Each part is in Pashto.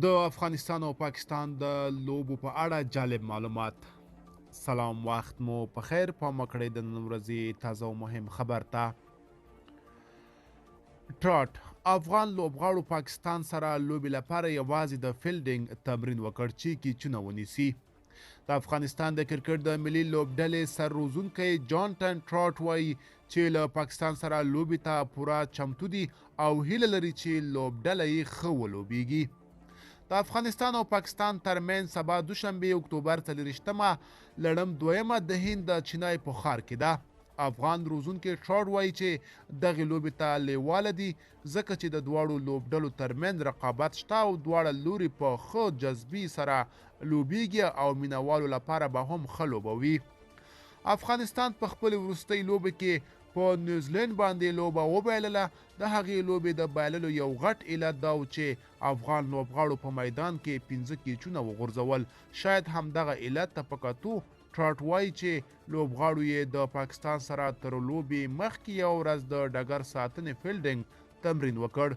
د افغانستان او پاکستان د لوبو په اړه جالب معلومات. سلام، وخت مو په خیر. په مکړې د نن ورځې تازه او مهم خبر ته. ټراټ افغان لوبغاړو پاکستان سره لوبې لپاره یوازې د فیلډینګ تمرین وکړ چې کیچونه ونیسي. د افغانستان د کرکټ د ملي لوبډلې سر روزونکی جانټن ټراټ وایي چې له پاکستان سره لوبې ته پوره چمتو دي او هیله لري چې لوبډله یې ښه ولوبیږي. د افغانستان او پاکستان ترمنځ سبا دوشنبه اکتوبر 30مه لړم دویمه د هند د چینای په ښار کې ده. افغان روزونکي ټراټ وایي چې دغې لوبې ته لیواله دي ځکه چې د دواړو لوبډلو ترمنځ رقابت شته او دواړه لوري په ښه جذبې سره لوبیږي او مینوالو لپاره به هم ښه لوبه وي. افغانستان په خپل وروستۍ لوبه کې په نیوزیلند باندې لوبه وبایلله. د هغې لوبې د بایللو یو غټ علت دا و چې افغان لوبغاړو په میدان کې 15 کیچونه وغورځول. شاید همدغه علت ته په کتو ټراټ وایي چې لوبغاړو یې د پاکستان سره تر لوبې مخکې یو ورځ د ډګر ساتنې فیلډینګ تمرین وکړ.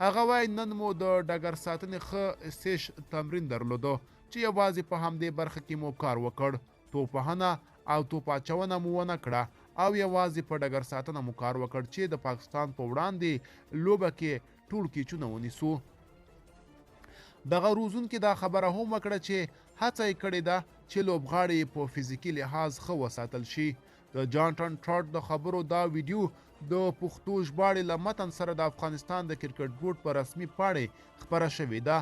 هغه وایي نن مو د ډګر ساتنې ښه سیش تمرین درلوده چې یوازې په همدې برخه کې مو کار وکړ. توپوهنه او توپ اچونه مو ونه کړه او یوازې په ډګر ساتنه مو کار وکړ چې د پاکستان په وړاندې لوبه کې ټول کیچونه ونیسو. دغه روزونکي دا خبره هم وکړه چې هڅه یې کړې ده چې لوبغاړي په فزیکي لحاظ ښه وساتل شي. د جانټن ټراټ د خبرو دا ویډیو د پښتو ژباړې له متن سره د افغانستان د کرکټ بورډ په رسمي پاڼې خپره شوې ده.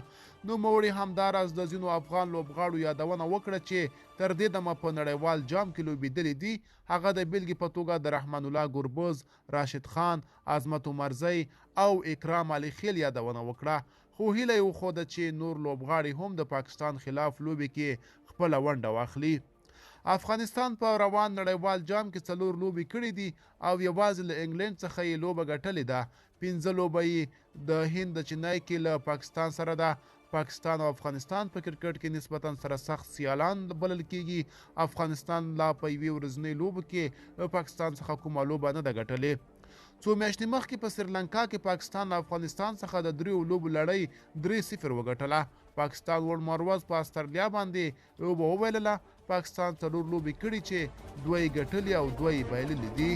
نوموړي همداراز د ځینو افغان لوبغاړو یادونه وکړه چې تر دې دمه په نړیوال جام کې لوبېدلي دي. هغه د بیلګې په توګه د رحمان الله ګربز، راشد خان، عظمت عمرزی او اکرام علي خیل یادونه وکړه. خو هیله یې وښوده چې نور لوبغاړي هم د پاکستان خلاف لوبې کې خپله ونډه واخلي. افغانستان په روان نړیوال جام کې 4 لوبې کړې دي او یوازې له انګلند څخه یې لوبه ګټلې ده. 15 لوبه یې د هند د چینای کې له پاکستان سره ده. پاکستان او افغانستان په کرکټ کې نسبتا سره سخت سیالان بلل کیږي. افغانستان لا په یوې ورځنۍ لوبه کې پاکستان څخه کومه لوبه نه ده ګټلې. څو میاشتې مخکې په سریلانکا کې پاکستان له افغانستان څخه د 3 لوبو لړۍ 3-0 وګټله. پاکستان وړمروز په استرالیا باندې لوبه وبایلله. پاکستان 4 لوبې کړي چې 2 یې ګټلې او 2 یې بایللې دي.